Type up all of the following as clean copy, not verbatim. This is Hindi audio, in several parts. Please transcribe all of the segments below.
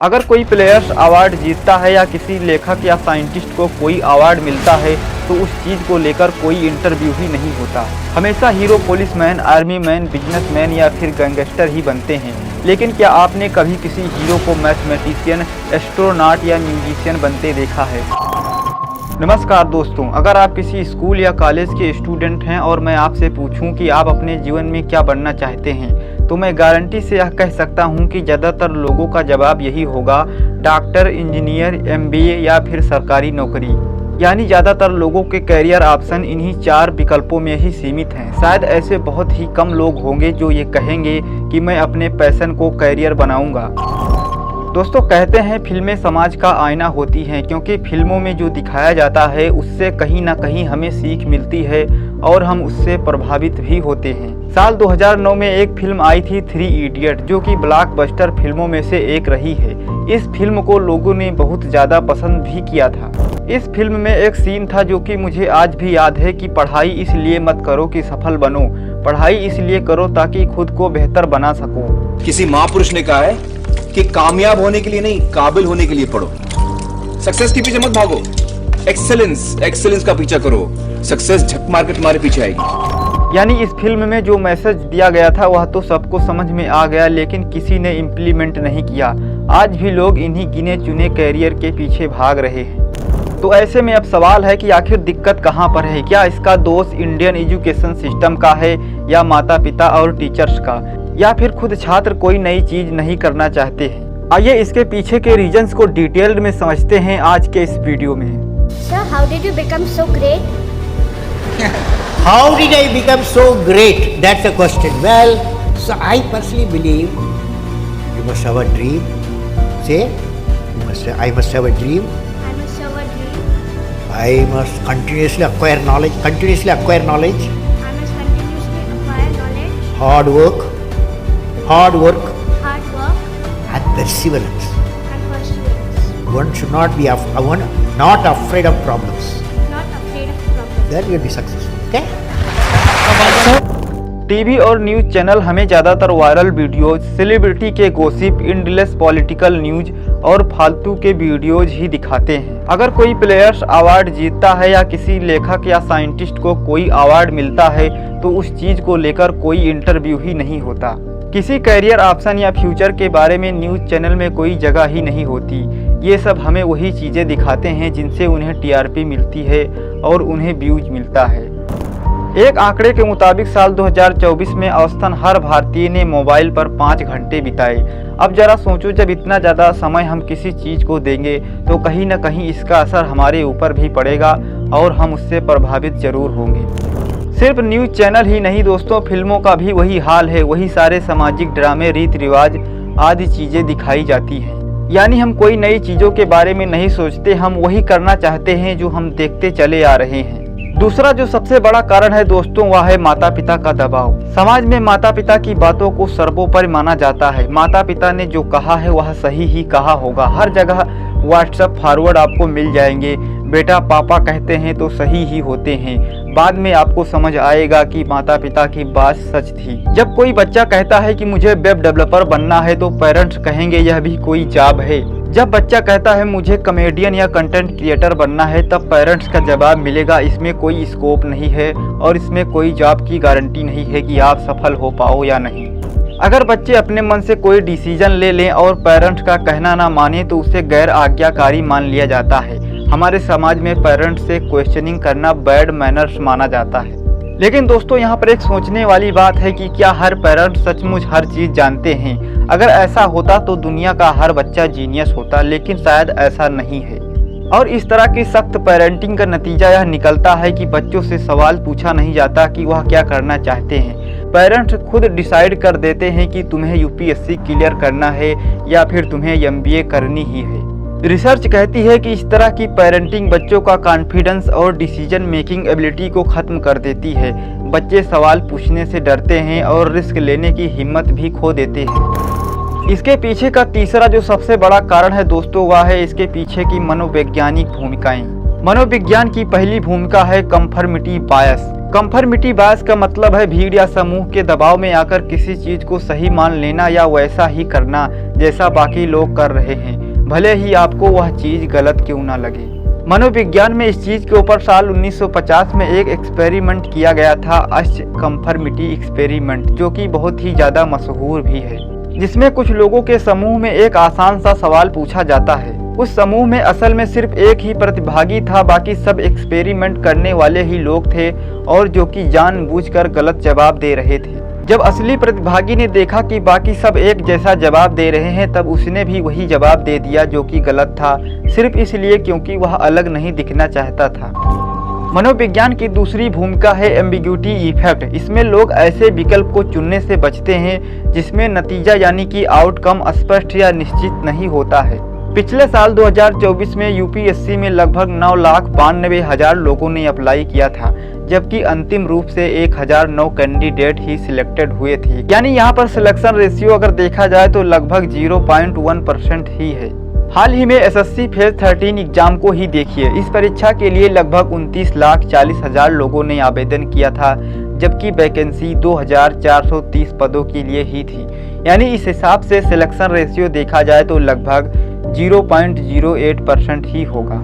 अगर कोई प्लेयर्स अवार्ड जीतता है या किसी लेखक या साइंटिस्ट को कोई अवार्ड मिलता है तो उस चीज़ को लेकर कोई इंटरव्यू ही नहीं होता। हमेशा hero policeman, army man, businessman या फिर गैंगस्टर ही बनते हैं। लेकिन क्या आपने कभी किसी हीरो को मैथमेटिशियन, एस्ट्रोनॉट या म्यूजिशियन बनते देखा है? नमस्कार दोस्तों, अगर आप किसी स्कूल या कॉलेज के स्टूडेंट हैं और मैं आपसे पूछूं कि आप अपने जीवन में क्या बनना चाहते हैं, तो मैं गारंटी से यह कह सकता हूं कि ज़्यादातर लोगों का जवाब यही होगा, डॉक्टर, इंजीनियर, एमबीए या फिर सरकारी नौकरी। यानी ज़्यादातर लोगों के करियर ऑप्शन इन्हीं 4 विकल्पों में ही सीमित हैं। शायद ऐसे बहुत ही कम लोग होंगे जो ये कहेंगे कि मैं अपने पैशन को करियर बनाऊंगा। दोस्तों, कहते हैं फिल्में समाज का आईना होती हैं, क्योंकि फिल्मों में जो दिखाया जाता है उससे कहीं ना कहीं हमें सीख मिलती है और हम उससे प्रभावित भी होते हैं। साल 2009 में एक फिल्म आई थी 3 इडियट, जो कि ब्लॉकबस्टर फिल्मों में से एक रही है। इस फिल्म को लोगों ने बहुत ज़्यादा पसंद भी किया था। इस फिल्म में एक सीन था जो कि मुझे आज भी याद है कि पढ़ाई इसलिए मत करो कि सफल बनो, पढ़ाई इसलिए करो ताकि खुद को बेहतर बना सको। किसी महापुरुष ने कहा है कि कामयाब होने के लिए नहीं, काबिल होने के लिए पढ़ो। सक्सेस के पीछे मत भागो, एक्सेलेंस का पीछा करो। सक्सेस झक मार के तुम्हारे पीछे आएगी। यानी इस फिल्म में जो मैसेज दिया गया था वह तो सबको समझ में आ गया, लेकिन किसी ने इम्प्लीमेंट नहीं किया। आज भी लोग इन्हीं गिने चुने कैरियर के पीछे भाग रहे हैं। तो ऐसे में अब सवाल है कि आखिर दिक्कत कहाँ पर है? क्या इसका दोष इंडियन एजुकेशन सिस्टम का है, या माता पिता और टीचर्स का, या फिर खुद छात्र कोई नई चीज नहीं करना चाहते हैं? आइए इसके पीछे के रीजंस को डिटेल्ड में समझते हैं आज के इस वीडियो में। Sir, how did you become so great? How did I become so great? That's the question. Well, so I personally believe you must have a dream. Say, I must have a dream. I must have a dream. I must continuously acquire knowledge. I must continuously acquire knowledge. Hard work, Hard work and perseverance. and perseverance. One should not be not afraid of problems. Not afraid of problems. Then you will be successful. Okay? TV और न्यूज चैनल हमें ज़्यादातर वायरल वीडियोज, सेलिब्रिटी के गॉसिप, इंडलेस पॉलिटिकल न्यूज और फालतू के वीडियोज ही दिखाते हैं। अगर कोई प्लेयर्स अवार्ड जीतता है या किसी लेखक या साइंटिस्ट को कोई अवार्ड मिलता है तो उस चीज़ को लेकर कोई इंटरव्यू ही नहीं होता। किसी करियर ऑप्शन या फ्यूचर के बारे में न्यूज़ चैनल में कोई जगह ही नहीं होती। ये सब हमें वही चीज़ें दिखाते हैं जिनसे उन्हें टीआरपी मिलती है और उन्हें व्यूज मिलता है। एक आंकड़े के मुताबिक साल 2024 में औसतन हर भारतीय ने मोबाइल पर 5 घंटे बिताए। अब जरा सोचो, जब इतना ज़्यादा समय हम किसी चीज़ को देंगे तो कहीं ना कहीं इसका असर हमारे ऊपर भी पड़ेगा और हम उससे प्रभावित जरूर होंगे। सिर्फ न्यूज़ चैनल ही नहीं दोस्तों, फिल्मों का भी वही हाल है। वही सारे सामाजिक ड्रामे, रीति रिवाज आदि चीज़ें दिखाई जाती हैं। यानी हम कोई नई चीज़ों के बारे में नहीं सोचते, हम वही करना चाहते हैं जो हम देखते चले आ रहे हैं। दूसरा जो सबसे बड़ा कारण है दोस्तों, वह है माता पिता का दबाव। समाज में माता पिता की बातों को सर्वोपरि माना जाता है। माता पिता ने जो कहा है वह सही ही कहा होगा। हर जगह व्हाट्सएप फॉरवर्ड आपको मिल जाएंगे, बेटा पापा कहते हैं तो सही ही होते हैं। बाद में आपको समझ आएगा कि माता पिता की बात सच थी। जब कोई बच्चा कहता है कि मुझे वेब डेवलपर बनना है तो पेरेंट्स कहेंगे यह भी कोई जॉब है। जब बच्चा कहता है मुझे कॉमेडियन या कंटेंट क्रिएटर बनना है तब पेरेंट्स का जवाब मिलेगा इसमें कोई स्कोप नहीं है और इसमें कोई जॉब की गारंटी नहीं है कि आप सफल हो पाओ या नहीं। अगर बच्चे अपने मन से कोई डिसीजन ले लें और पेरेंट्स का कहना ना माने तो उसे गैर आज्ञाकारी मान लिया जाता है। हमारे समाज में पेरेंट्स से क्वेश्चनिंग करना बैड मैनर्स माना जाता है। लेकिन दोस्तों, यहाँ पर एक सोचने वाली बात है कि क्या हर पेरेंट सचमुच हर चीज़ जानते हैं? अगर ऐसा होता तो दुनिया का हर बच्चा जीनियस होता, लेकिन शायद ऐसा नहीं है। और इस तरह की सख्त पेरेंटिंग का नतीजा यह निकलता है कि बच्चों से सवाल पूछा नहीं जाता कि वह क्या करना चाहते हैं। पेरेंट्स खुद डिसाइड कर देते हैं कि तुम्हें यूपीएससी क्लियर करना है या फिर तुम्हें एमबीए करनी ही है। रिसर्च कहती है कि इस तरह की पेरेंटिंग बच्चों का कॉन्फिडेंस और डिसीजन मेकिंग एबिलिटी को ख़त्म कर देती है। बच्चे सवाल पूछने से डरते हैं और रिस्क लेने की हिम्मत भी खो देते हैं। इसके पीछे का तीसरा जो सबसे बड़ा कारण है दोस्तों, वह है इसके पीछे की मनोवैज्ञानिक भूमिकाएं। मनोविज्ञान की पहली भूमिका है कंफर्मिटी बायस। कंफर्मिटी बायस का मतलब है भीड़ या समूह के दबाव में आकर किसी चीज को सही मान लेना या वैसा ही करना जैसा बाकी लोग कर रहे हैं, भले ही आपको वह चीज गलत क्यों ना लगे। मनोविज्ञान में इस चीज के ऊपर साल 1950 में एक एक्सपेरिमेंट किया गया था, अश कंफर्मिटी एक्सपेरिमेंट, जो कि बहुत ही ज्यादा मशहूर भी है, जिसमें कुछ लोगों के समूह में एक आसान सा सवाल पूछा जाता है। उस समूह में असल में सिर्फ एक ही प्रतिभागी था, बाकी सब एक्सपेरिमेंट करने वाले ही लोग थे और जो कि जानबूझकर गलत जवाब दे रहे थे। जब असली प्रतिभागी ने देखा कि बाकी सब एक जैसा जवाब दे रहे हैं, तब उसने भी वही जवाब दे दिया जो कि गलत था, सिर्फ इसलिए क्योंकि वह अलग नहीं दिखना चाहता था। मनोविज्ञान की दूसरी भूमिका है एम्बिग्यूटी इफेक्ट। इसमें लोग ऐसे विकल्प को चुनने से बचते हैं जिसमें नतीजा यानी कि आउटकम स्पष्ट या निश्चित नहीं होता है। पिछले साल 2024 में यूपीएससी में लगभग 9,92,000 लोगों ने अप्लाई किया था, जबकि अंतिम रूप से 1009 कैंडिडेट ही सिलेक्टेड हुए थे। यानी यहाँ पर सिलेक्शन रेशियो अगर देखा जाए तो लगभग 0.1% ही है। हाल ही में एसएससी फेज 13 एग्जाम को ही देखिए। इस परीक्षा के लिए लगभग 29,40,000 लोगों ने आवेदन किया था, जबकि वैकेंसी 2,430 पदों के लिए ही थी। यानी इस हिसाब से सिलेक्शन रेशियो देखा जाए तो लगभग 0.08% ही होगा।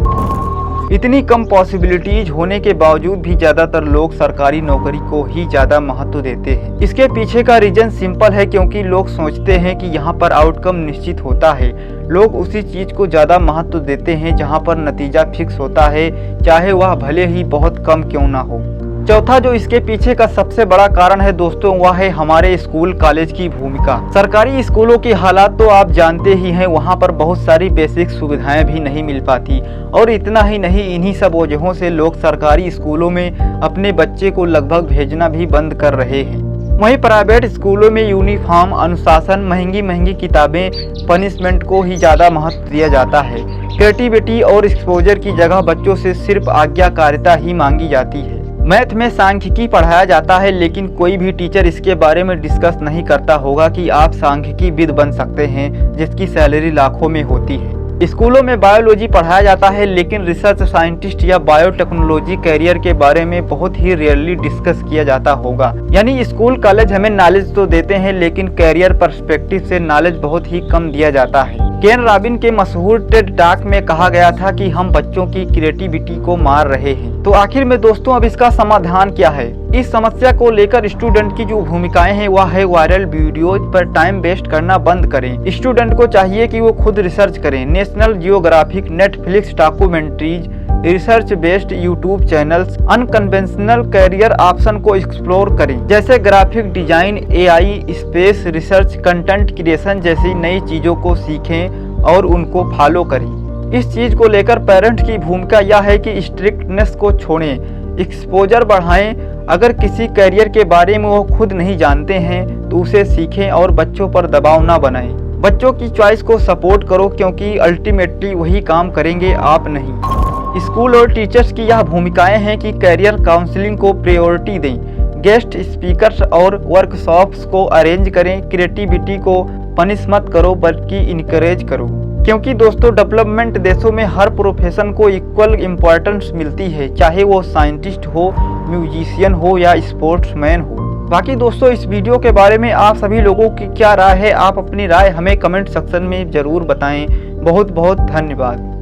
इतनी कम पॉसिबिलिटीज होने के बावजूद भी ज्यादातर लोग सरकारी नौकरी को ही ज्यादा महत्व देते हैं। इसके पीछे का रीजन सिंपल है, क्योंकि लोग सोचते हैं कि यहाँ पर आउटकम निश्चित होता है। लोग उसी चीज को ज्यादा महत्व देते हैं जहाँ पर नतीजा फिक्स होता है, चाहे वह भले ही बहुत कम क्यों ना हो। चौथा जो इसके पीछे का सबसे बड़ा कारण है दोस्तों, वह है हमारे स्कूल कॉलेज की भूमिका। सरकारी स्कूलों की हालात तो आप जानते ही हैं, वहाँ पर बहुत सारी बेसिक सुविधाएं भी नहीं मिल पाती, और इतना ही नहीं, इन्हीं सब वजहों से लोग सरकारी स्कूलों में अपने बच्चे को लगभग भेजना भी बंद कर रहे हैं। वहीं प्राइवेट स्कूलों में यूनिफॉर्म, अनुशासन, महंगी महंगी किताबें, पनिशमेंट को ही ज़्यादा महत्व दिया जाता है। क्रिएटिविटी और एक्सपोजर की जगह बच्चों से सिर्फ आज्ञाकारिता ही मांगी जाती है। मैथ में सांख्यिकी पढ़ाया जाता है, लेकिन कोई भी टीचर इसके बारे में डिस्कस नहीं करता होगा कि आप सांख्यिकी विद बन सकते हैं, जिसकी सैलरी लाखों में होती है। स्कूलों में बायोलॉजी पढ़ाया जाता है, लेकिन रिसर्च साइंटिस्ट या बायोटेक्नोलॉजी कैरियर के बारे में बहुत ही रेयरली डिस्कस किया जाता होगा। यानी स्कूल कॉलेज हमें नॉलेज तो देते हैं, लेकिन कैरियर पर्सपेक्टिव से नॉलेज बहुत ही कम दिया जाता है। केन रॉबिन के मशहूर टेड टॉक में कहा गया था कि हम बच्चों की क्रिएटिविटी को मार रहे हैं। तो आखिर में दोस्तों अब इसका समाधान क्या है? इस समस्या को लेकर स्टूडेंट की जो भूमिकाएं हैं वह है वायरल वीडियोज पर टाइम वेस्ट करना बंद करें। स्टूडेंट को चाहिए कि वो खुद रिसर्च करें। National Geographic, Netflix documentaries, research based YouTube channels, unconventional career option को एक्सप्लोर करें, जैसे graphic design, AI, space research, content creation जैसी नई चीजों को सीखें और उनको फॉलो करें। इस चीज को लेकर पेरेंट की भूमिका यह है कि स्ट्रिक्टनेस को छोड़ें, एक्सपोजर बढ़ाएं। अगर किसी कैरियर के बारे में वो खुद नहीं जानते हैं तो उसे सीखें और बच्चों पर दबाव ना बनाएं। बच्चों की चॉइस को सपोर्ट करो, क्योंकि अल्टीमेटली वही काम करेंगे, आप नहीं। स्कूल और टीचर्स की यह भूमिकाएं हैं कि कैरियर काउंसलिंग को प्रायोरिटी दें, गेस्ट स्पीकर्स और वर्कशॉप्स को अरेंज करें, क्रिएटिविटी को पनिश मत करो बल्कि इनकरेज करो। क्योंकि दोस्तों डेवलपमेंट देशों में हर प्रोफेशन को इक्वल इम्पोर्टेंस मिलती है, चाहे वो साइंटिस्ट हो, म्यूजिशियन हो या स्पोर्ट्समैन हो। बाकी दोस्तों इस वीडियो के बारे में आप सभी लोगों की क्या राय है? आप अपनी राय हमें कमेंट सेक्शन में ज़रूर बताएं। बहुत बहुत धन्यवाद।